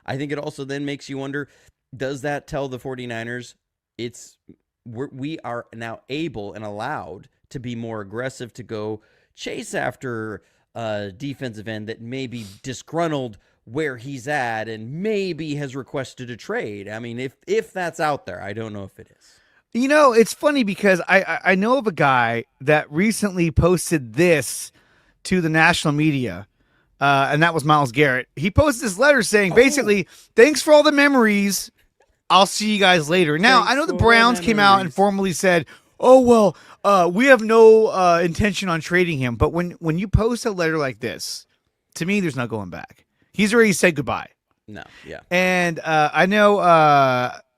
I think it also then makes you wonder, does that tell the 49ers we are now able and allowed to be more aggressive, to go chase after a defensive end that may be disgruntled where he's at and maybe has requested a trade? I mean, if that's out there, I don't know if it is. You know, it's funny because I know of a guy that recently posted this to the national media, and that was Myles Garrett. He posted this letter saying, basically, thanks for all the memories. I'll see you guys later. Now, Thanks I know the for Browns the came out and memories. formally said, oh, well, we have no intention on trading him. But when you post a letter like this, to me, there's no going back. He's already said goodbye. No, yeah. And I know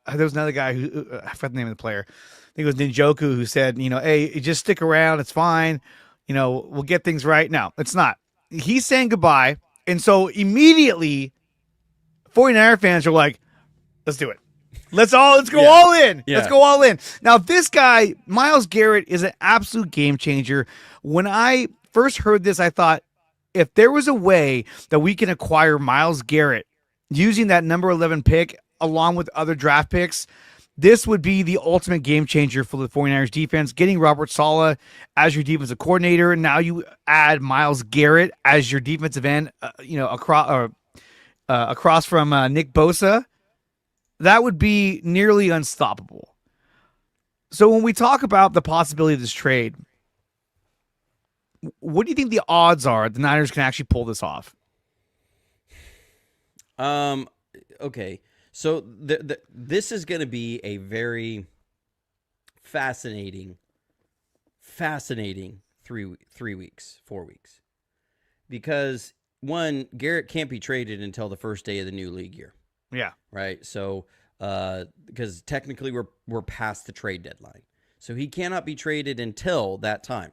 there was another guy who I forgot the name of the player. I think it was Ninjoku who said, hey, just stick around. It's fine. We'll get things right. No, it's not. He's saying goodbye. And so immediately 49er fans are like, let's do it. Let's go all in. Yeah. Let's go all in. Now, this guy, Myles Garrett, is an absolute game changer. When I first heard this, I thought, if there was a way that we can acquire Myles Garrett using that number 11 pick along with other draft picks, this would be the ultimate game changer for the 49ers defense. Getting Robert Saleh as your defensive coordinator. Now you add Myles Garrett as your defensive end, across from Nick Bosa. That would be nearly unstoppable. So when we talk about the possibility of this trade, what do you think the odds are the Niners can actually pull this off? Okay. So this is going to be a very fascinating 4 weeks. Because one, Garrett can't be traded until the first day of the new league year. Yeah. Right. So, because technically we're past the trade deadline. So he cannot be traded until that time.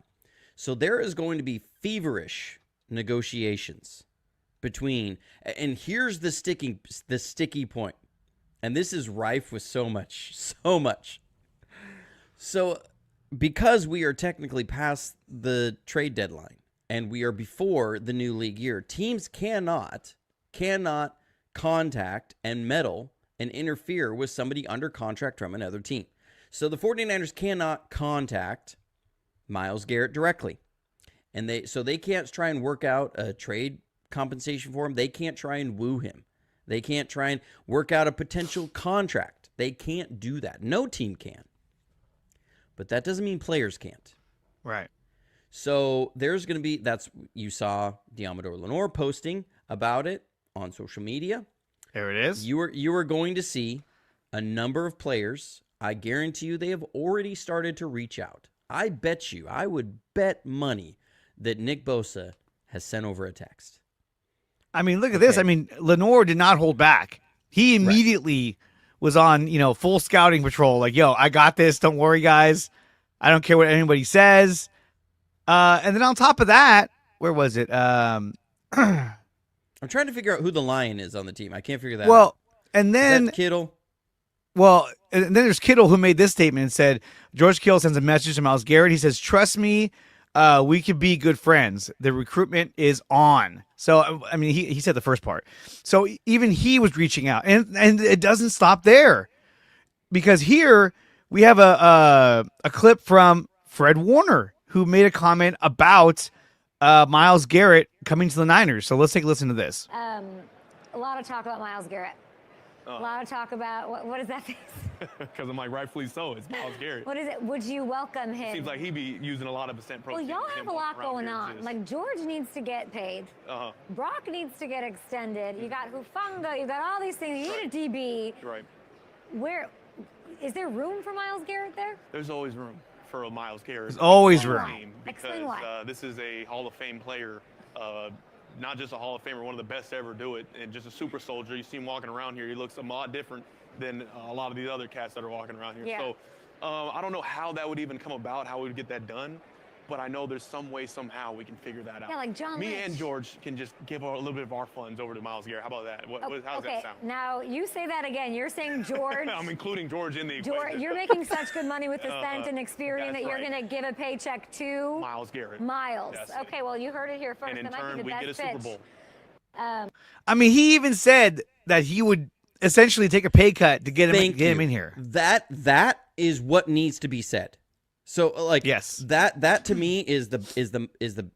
So there is going to be feverish negotiations between, and here's the sticky point. And this is rife with so much. So because we are technically past the trade deadline and we are before the new league year, teams cannot contact and meddle and interfere with somebody under contract from another team. So the 49ers cannot contact Myles Garrett directly. And they can't try and work out a trade compensation for him. They can't try and woo him. They can't try and work out a potential contract. They can't do that. No team can. But that doesn't mean players can't. Right. So there's going to be, you saw Diamador Lenore posting about it on social media. There it is. You are going to see a number of players. I guarantee you they have already started to reach out. I would bet money that Nick Bosa has sent over a text. I mean, look at this. I mean, Lenore did not hold back. He immediately was on, full scouting patrol. Like, yo, I got this. Don't worry, guys. I don't care what anybody says. And then on top of that, where was it? I'm trying to figure out who the Lion is on the team. I can't figure that out. Well, and then Is that Kittle? Well, and then there's Kittle who made this statement and said, George Kittle sends a message to Myles Garrett. He says, trust me, we could be good friends. The recruitment is on. So, I mean, he said the first part. So even he was reaching out. And it doesn't stop there. Because here we have a clip from Fred Warner, who made a comment about Myles Garrett coming to the Niners. So let's take a listen to this. A lot of talk about Myles Garrett. A lot of talk about, what is that face? Because I'm like, rightfully so. It's Myles Garrett. What is it? Would you welcome him? Seems like he be using a lot of percent protein. Well, y'all have a lot going on. Just... Like, George needs to get paid. Brock needs to get extended. You got Hufanga. You got all these things. You need a DB. Right. Where, is there room for Myles Garrett there? There's always room for a Myles Garrett. There's always Explain room. why. Because Explain why. This is a Hall of Fame player. Not just a Hall of Famer, one of the best to ever do it, and just a super soldier. You see him walking around here. He looks a lot different than a lot of these other cats that are walking around here. Yeah. So I don't know how that would even come about, how we would get that done, but I know there's some way, somehow we can figure that out. Yeah, like John Me Lynch. and George can just give a little bit of our funds over to Myles Garrett. How about that? How does that sound? Now you say that again. You're saying George. I'm including George in the George, equation. you're making such good money with the scent and Experian that's that you're right. going to give a paycheck to Myles Garrett. Myles. Yes. Okay, well, you heard it here first. And in That might turn, be the we best get a Super pitch. Bowl. I mean, he even said that he would essentially take a pay cut to get him in here. That is what needs to be said. So like yes, that to me is the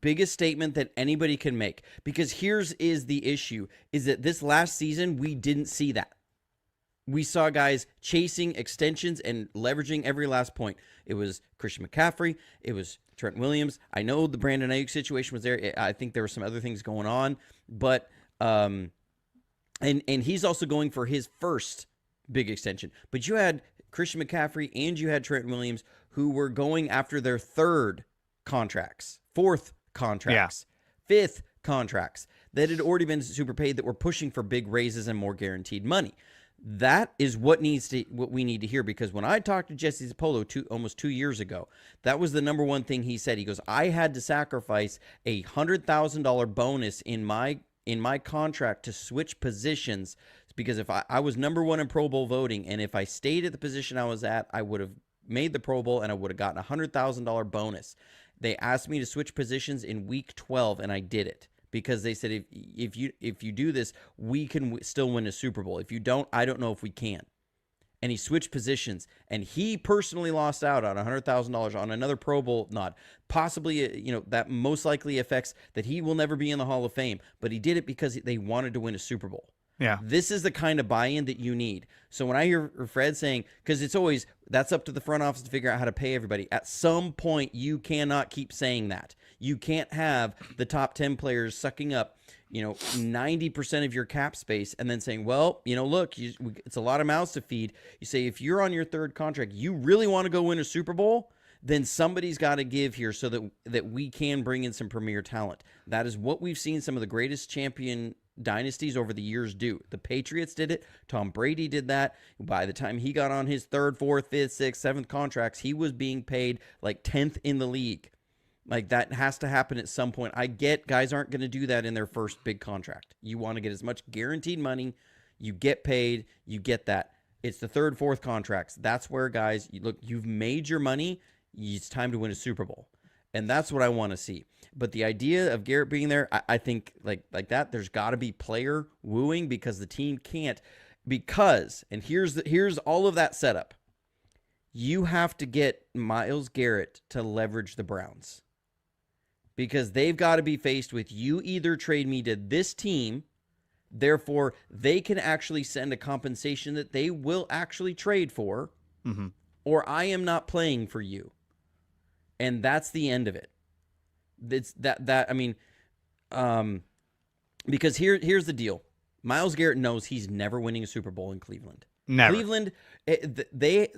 biggest statement that anybody can make, because here's the issue is that this last season we didn't see that. We saw guys chasing extensions and leveraging every last point. It was Christian McCaffrey. It was Trent Williams. I know the Brandon Ayuk situation was there. I think there were some other things going on, but and he's also going for his first big extension. But you had Christian McCaffrey and you had Trent Williams who were going after their third contracts, fourth contracts, fifth contracts that had already been super paid, that were pushing for big raises and more guaranteed money. That is what we need to hear, because when I talked to Jesse Zapolo almost 2 years ago, that was the number one thing he said. He goes, I had to sacrifice a $100,000 bonus in my contract to switch positions, because if I was number one in Pro Bowl voting, and if I stayed at the position I was at, I would have made the Pro Bowl and I would have gotten a $100,000 bonus. They asked me to switch positions in week 12 and I did it, because they said, if you do this, we can still win a Super Bowl. If you don't, I don't know if we can. And he switched positions, and he personally lost out on $100,000 on another Pro Bowl nod. Possibly, that most likely affects that he will never be in the Hall of Fame, but he did it because they wanted to win a Super Bowl. Yeah. This is the kind of buy-in that you need. So when I hear Fred saying, because it's always, that's up to the front office to figure out how to pay everybody. At some point, you cannot keep saying that. You can't have the top 10 players sucking up, 90% of your cap space and then saying, well, look, it's a lot of mouths to feed. You say, if you're on your third contract, you really want to go win a Super Bowl, then somebody's got to give here so that we can bring in some premier talent. That is what we've seen some of the greatest champion dynasties over the years do. The Patriots did it. Tom Brady did that. By the time he got on his third, fourth, fifth, sixth, seventh contracts, he was being paid like 10th in the league. Like, that has to happen at some point. I get guys aren't going to do that in their first big contract. You want to get as much guaranteed money. You get paid. You get that. It's the third, fourth contracts. That's where guys, you've made your money. It's time to win a Super Bowl. And that's what I want to see. But the idea of Garrett being there, I think like that, there's got to be player wooing, because the team can't. Because, and here's all of that setup. You have to get Myles Garrett to leverage the Browns. Because they've got to be faced with, you either trade me to this team, therefore they can actually send a compensation that they will actually trade for, or I am not playing for you. And that's the end of it. It's because here's the deal. Myles Garrett knows he's never winning a Super Bowl in Cleveland. Never. Cleveland, they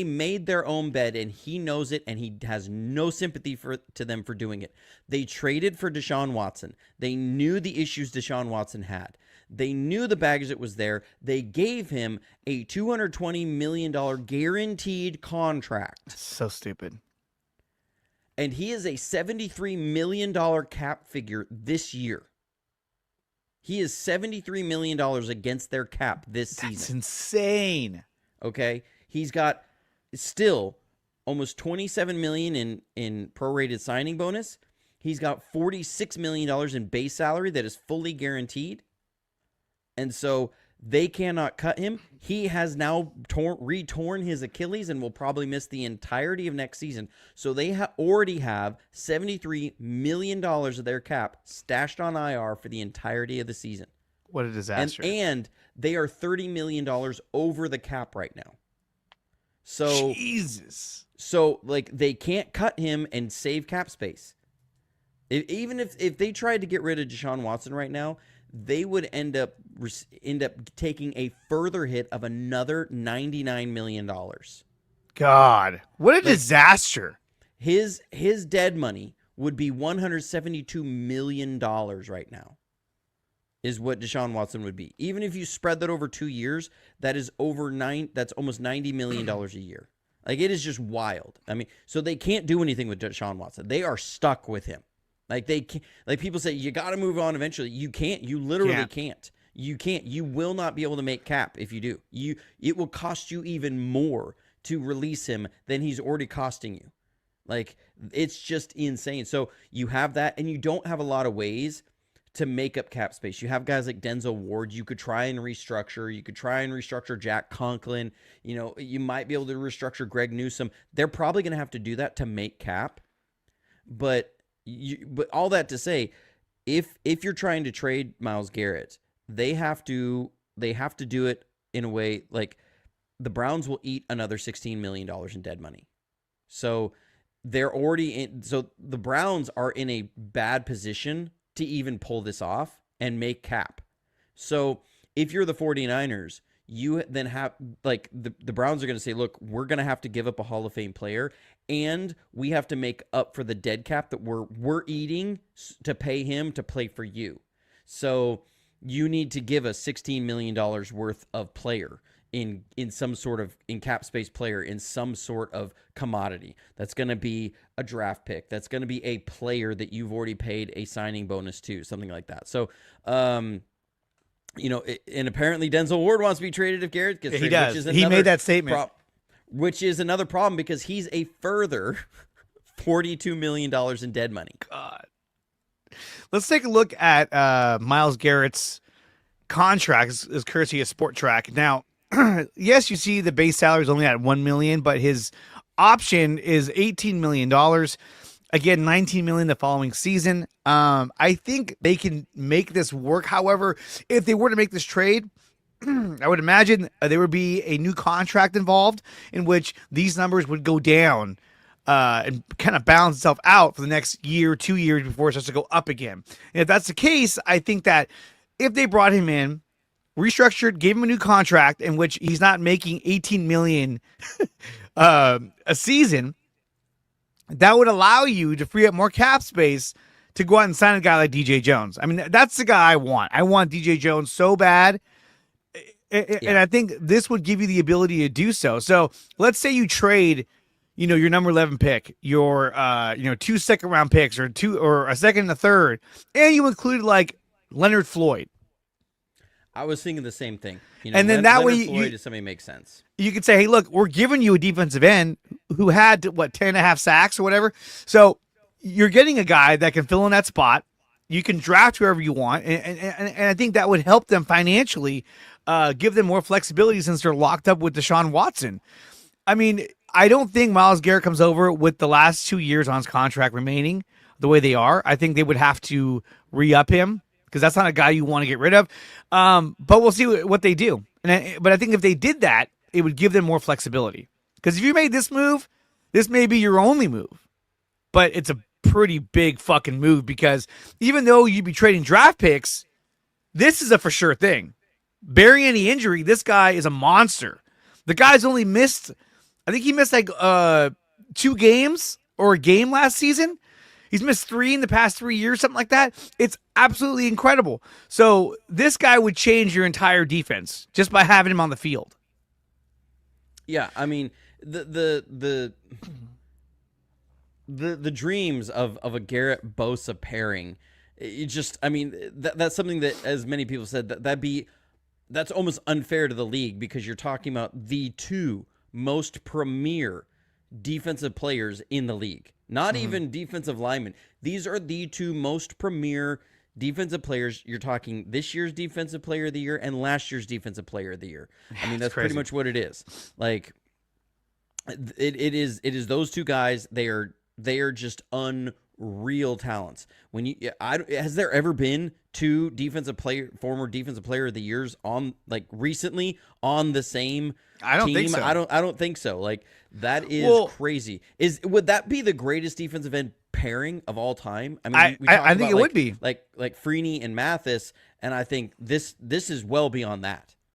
made their own bed, and he knows it, and he has no sympathy to them for doing it. They traded for Deshaun Watson. They knew the issues Deshaun Watson had. They knew the baggage that was there. They gave him a $220 million guaranteed contract. So stupid. And he is a $73 million cap figure this year. He is $73 million against their cap this season. That's insane. Okay? He's got still almost $27 million in prorated signing bonus. He's got $46 million in base salary that is fully guaranteed. And so they cannot cut him. He has now retorn his Achilles and will probably miss the entirety of next season. So they already have $73 million of their cap stashed on IR for the entirety of the season. What a disaster. And they are $30 million over the cap right now. So Jesus. So like, they can't cut him and save cap space. Even if they tried to get rid of Deshaun Watson right now, they would end up taking a further hit of another $99 million. God, what a disaster. His dead money would be $172 million right now, is what Deshaun Watson would be. Even if you spread that over 2 years, that's almost $90 million a year. Like, it is just wild. I mean, so they can't do anything with Deshaun Watson. They are stuck with him. Like, they can't, like, people say you got to move on eventually. You can't. You literally can't. You can't. You will not be able to make cap if you do. It will cost you even more to release him than he's already costing you. Like, it's just insane. So you have that, and you don't have a lot of ways to make up cap space. You have guys like Denzel Ward. You could try and restructure. You could try and restructure Jack Conklin. You know, you might be able to restructure Greg Newsome. They're probably going to have to do that to make cap. But all that to say, if you're trying to trade Myles Garrett, they have to do it in a way like the Browns will eat another $16 million in dead money. So they're already in. So the Browns are in a bad position to even pull this off and make cap. So if you're the 49ers, you then have like the Browns are going to say, look, we're going to have to give up a Hall of Fame player, and we have to make up for the dead cap that we're eating to pay him to play for you. So you need to give us $16 million worth of player in some sort of in cap space player in some sort of commodity. That's going to be a draft pick. That's going to be a player that you've already paid a signing bonus to, something like that. So, you know, and apparently Denzel Ward wants to be traded if Garrett gets traded. He does. He made that statement. Which is another problem because he's a further $42 million in dead money. God. Let's take a look at Myles Garrett's contract as courtesy of Sport Track. Now, yes, you see the base salary is only at $1 million, but his option is $18 million. Again, $19 million the following season. I think they can make this work. However, if they were to make this trade, I would imagine there would be a new contract involved in which these numbers would go down and kind of balance itself out for the next year, 2 years before it starts to go up again. And if that's the case, I think that if they brought him in, restructured, gave him a new contract in which he's not making $18 million a season, that would allow you to free up more cap space to go out and sign a guy like DJ Jones. I mean, that's the guy I want. I want DJ Jones so bad. And I think this would give you the ability to do so. So let's say you trade, you know, your number 11 pick, your, 2 second-round picks or a second and a third, and you include like Leonard Floyd. I was thinking the same thing. You know, and then that way, Floyd is something makes sense. You could say, hey, look, we're giving you a defensive end who had 10 and a half sacks or whatever. So you're getting a guy that can fill in that spot. You can draft whoever you want, and I think that would help them financially, give them more flexibility since they're locked up with Deshaun Watson. I mean, I don't think Myles Garrett comes over with the last 2 years on his contract remaining the way they are. I think they would have to re-up him because that's not a guy you want to get rid of. But we'll see what they do. But I think if they did that, it would give them more flexibility. Because if you made this move, this may be your only move. But it's a pretty big fucking move because even though you'd be trading draft picks, this is a for sure thing. Barring any injury, this guy is a monster. The guy's only missed, I think he missed like 2 games or a game last season. He's missed 3 in the past 3 years, something like that. It's absolutely incredible. So this guy would change your entire defense just by having him on the field. Yeah, I mean the dreams of a Garrett Bosa pairing. It just, I mean, that's something that, as many people said, that's almost unfair to the league because you're talking about the 2 most premier defensive players in the league. Not even defensive linemen. These are the 2 most premier defensive players. You're talking this year's defensive player of the year and last year's defensive player of the year. I mean, that's pretty much what it is. Like, it is those 2 guys. They are just unreal talents. Has there ever been 2 former defensive player of the years on recently on the same I don't team? think so. I don't think so. Like, that is crazy. Would that be the greatest defensive end pairing of all time? I mean, I think it would be like Freeney and Mathis, and I think this is well beyond that.